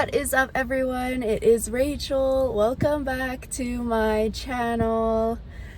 What is up, everyone? It is Rachel. Welcome back to my channel.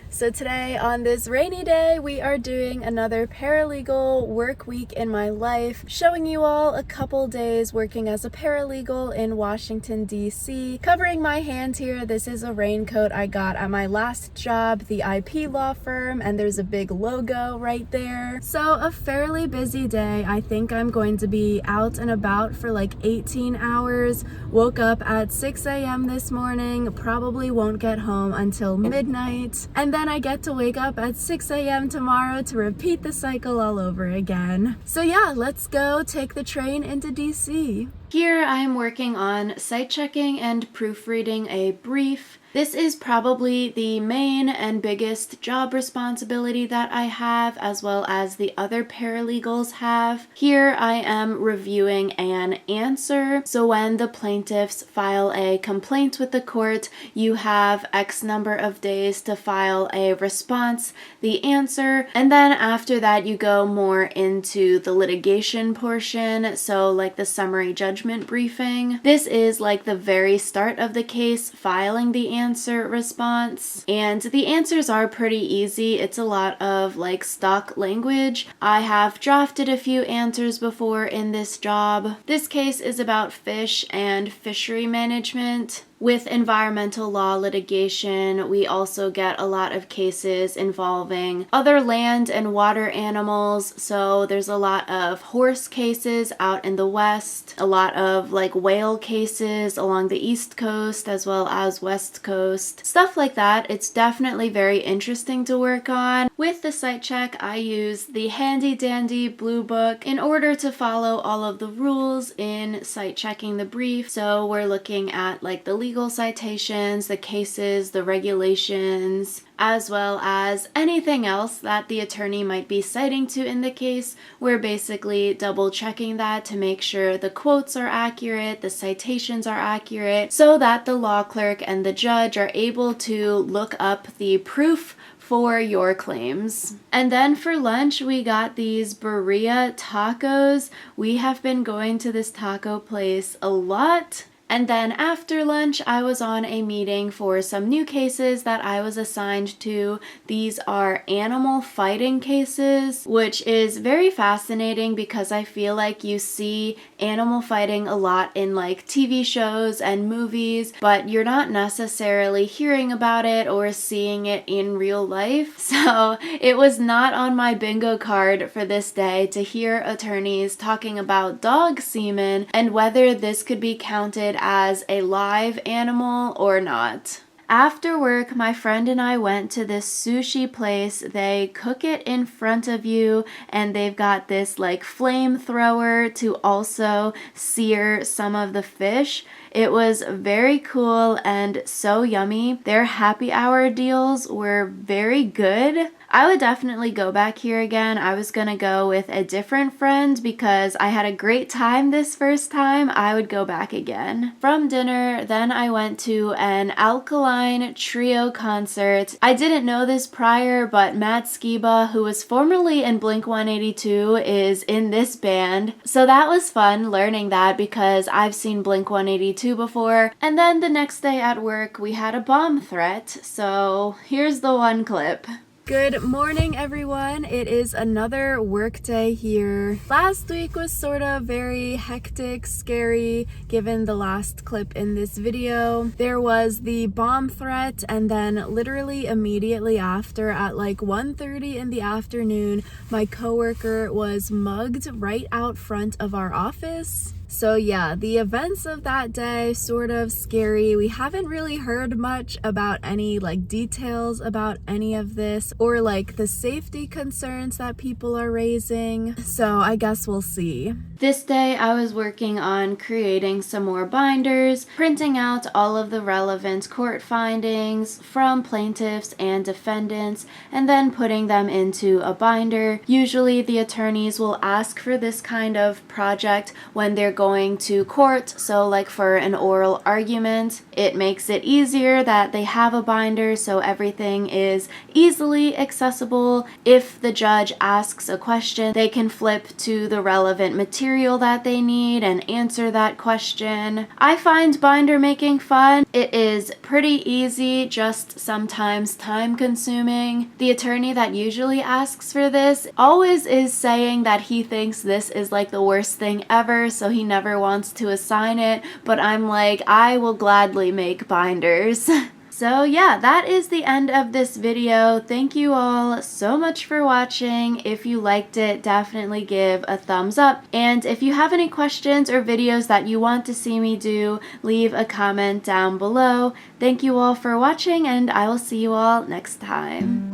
So today, on this rainy day, we are doing another paralegal work week in my life, showing you all a couple days working as a paralegal in Washington, D.C. Covering my hand here, this is a raincoat I got at my last job, the IP law firm, and there's a big logo right there. So a fairly busy day. I think I'm going to be out and about for like 18 hours. Woke up at 6 a.m. this morning, probably won't get home until midnight, and then I get to wake up at 6 a.m. tomorrow to repeat the cycle all over again. So yeah, let's go take the train into DC. Here I'm working on site checking and proofreading a brief. This is probably the main and biggest job responsibility that I have, as well as the other paralegals have. Here I am reviewing an answer. So when the plaintiffs file a complaint with the court, you have X number of days to file a response, the answer, and then after that you go more into the litigation portion, so like the summary judgment briefing. This is like the very start of the case, filing the answer response, and the answers are pretty easy. It's a lot of like stock language. I have drafted a few answers before in this job. This case is about fish and fishery management. With environmental law litigation, we also get a lot of cases involving other land and water animals. So there's a lot of horse cases out in the west, a lot of like whale cases along the east coast as well as west coast, stuff like that. It's definitely very interesting to work on. With the site check, I use the handy dandy blue book in order to follow all of the rules in site checking the brief. So we're looking at like the legal citations, the cases, the regulations, as well as anything else that the attorney might be citing to in the case. We're basically double checking that to make sure the quotes are accurate, the citations are accurate, so that the law clerk and the judge are able to look up the proof for your claims. And then for lunch, we got these birria tacos. We have been going to this taco place a lot. And then after lunch, I was on a meeting for some new cases that I was assigned to. These are animal fighting cases, which is very fascinating because I feel like you see animal fighting a lot in like TV shows and movies, but you're not necessarily hearing about it or seeing it in real life. So it was not on my bingo card for this day to hear attorneys talking about dog semen and whether this could be counted as a live animal or not. After work, my friend and I went to this sushi place. They cook it in front of you, and they've got this like flamethrower to also sear some of the fish. It was very cool and so yummy. Their happy hour deals were very good. I would definitely go back here again. I was gonna go with a different friend because I had a great time this first time. I would go back again. From dinner, then I went to an Alkaline Trio concert. I didn't know this prior, but Matt Skiba, who was formerly in Blink-182, is in this band. So that was fun learning that because I've seen Blink-182 before. And then the next day at work, we had a bomb threat. So here's the one clip. Good morning, everyone. It is another work day here. Last week was sort of very hectic, scary, given the last clip in this video. There was the bomb threat, and then literally immediately after at like 1:30 in the afternoon, my coworker was mugged right out front of our office. So yeah, the events of that day, sort of scary. We haven't really heard much about any like details about any of this or like the safety concerns that people are raising. So I guess we'll see. This day I was working on creating some more binders, printing out all of the relevant court findings from plaintiffs and defendants, and then putting them into a binder. Usually the attorneys will ask for this kind of project when they're going to court. So like for an oral argument, it makes it easier that they have a binder so everything is easily accessible. If the judge asks a question, they can flip to the relevant material that they need and answer that question. I find binder making fun. It is pretty easy, just sometimes time consuming. The attorney that usually asks for this always is saying that he thinks this is like the worst thing ever, so he never wants to assign it, but I'm like, I will gladly make binders. So yeah, that is the end of this video. Thank you all so much for watching. If you liked it, definitely give a thumbs up. And if you have any questions or videos that you want to see me do, leave a comment down below. Thank you all for watching, and I will see you all next time.